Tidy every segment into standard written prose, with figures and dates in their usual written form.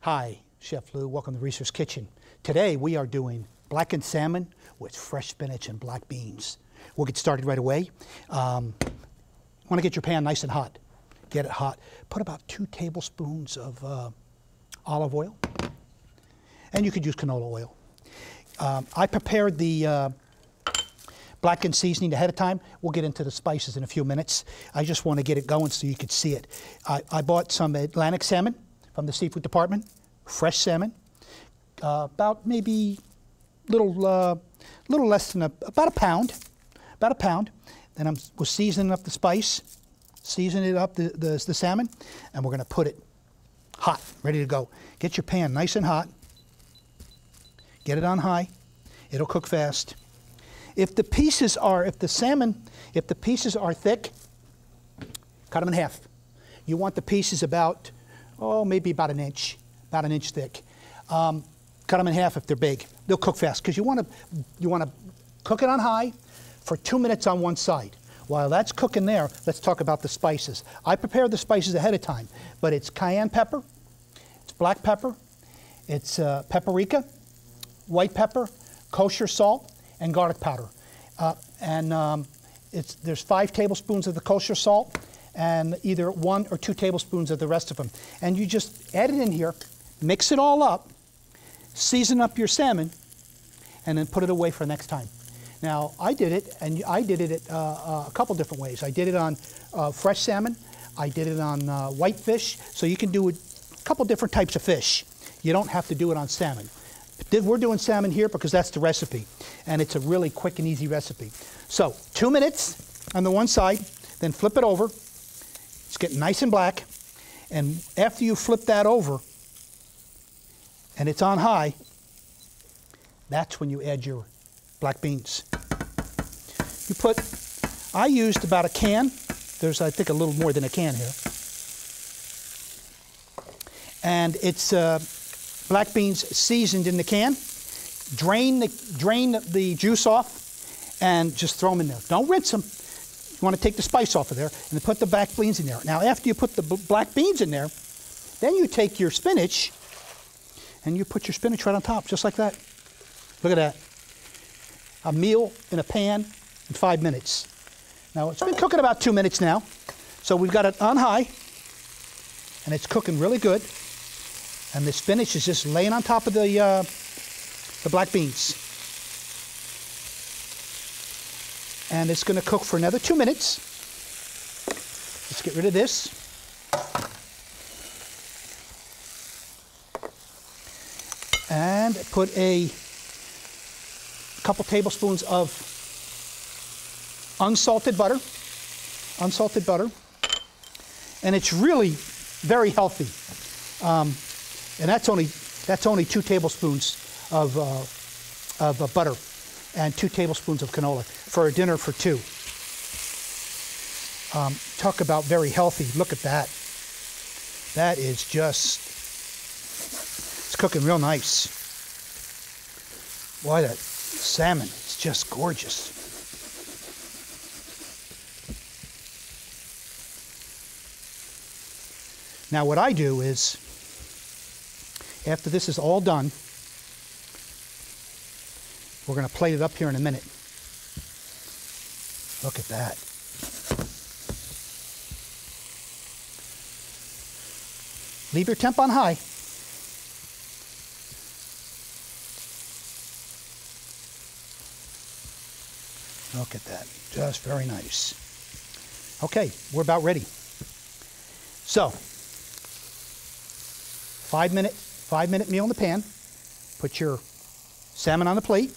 Hi, Chef Lou. Welcome to Reasor's Kitchen. Today we are doing blackened salmon with fresh spinach and black beans. We'll get started right away. Want to get your pan nice and hot. Get it hot. Put about 2 tablespoons of olive oil, and you could use canola oil. I prepared the blackened seasoning ahead of time. We'll get into the spices in a few minutes. I just want to get it going so you could see it. I bought some Atlantic salmon from the seafood department, fresh salmon, about maybe little less than about a pound. Then I was seasoning up the spice, seasoning it up the salmon, and we're going to put it hot, ready to go. Get your pan nice and hot. Get it on high. It'll cook fast. If the pieces are thick, cut them in half. You want the pieces about, maybe about an inch thick. Cut them in half if they're big. They'll cook fast because you want to cook it on high for 2 minutes on one side. While that's cooking there, let's talk about the spices. I prepared the spices ahead of time, but it's cayenne pepper, it's black pepper, it's paprika, white pepper, kosher salt, and garlic powder. There's 5 tablespoons of the kosher salt and either 1 or 2 tablespoons of the rest of them. And you just add it in here, mix it all up, season up your salmon, and then put it away for next time. Now, I did it a couple different ways. I did it on fresh salmon. I did it on white fish. So you can do a couple different types of fish. You don't have to do it on salmon. We're doing salmon here because that's the recipe, and it's a really quick and easy recipe. So 2 minutes on the one side, then flip it over. It's getting nice and black, and after you flip that over and it's on high, that's when you add your black beans. I used about a can. There's, I think, a little more than a can here. And it's black beans seasoned in the can. Drain the juice off and just throw them in there. Don't rinse them. You want to take the spice off of there and then put the black beans in there. Now, after you put the black beans in there, then you take your spinach and you put your spinach right on top, just like that. Look at that. A meal in a pan in 5 minutes. Now, it's been cooking about 2 minutes now. So we've got it on high, and it's cooking really good. And the spinach is just laying on top of the black beans. And it's going to cook for another 2 minutes. Let's get rid of this. And put a couple tablespoons of unsalted butter. And it's really very healthy. And that's only 2 tablespoons of butter and 2 tablespoons of canola for a dinner for 2. Talk about very healthy. Look at that. That is just, it's cooking real nice. Boy, that salmon is just gorgeous. Now what I do is, after this is all done, we're going to plate it up here in a minute. Look at that. Leave your temp on high. Look at that. Just very nice. Okay, we're about ready. So, 5 minute meal in the pan. Put your salmon on the plate.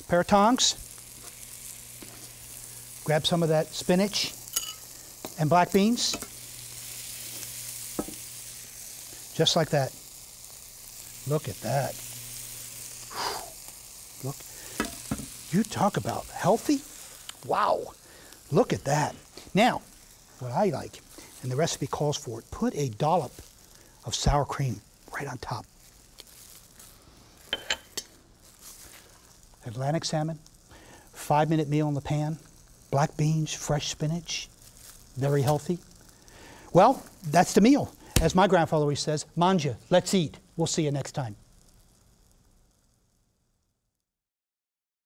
Pair of tongs. Grab some of that spinach and black beans. Just like that. Look at that. Look. You talk about healthy. Wow. Look at that. Now, what I like, and the recipe calls for it, put a dollop of sour cream right on top. Atlantic salmon, 5 minute meal in the pan, black beans, fresh spinach, very healthy. Well, that's the meal. as my grandfather always says, manja, let's eat. We'll see you next time.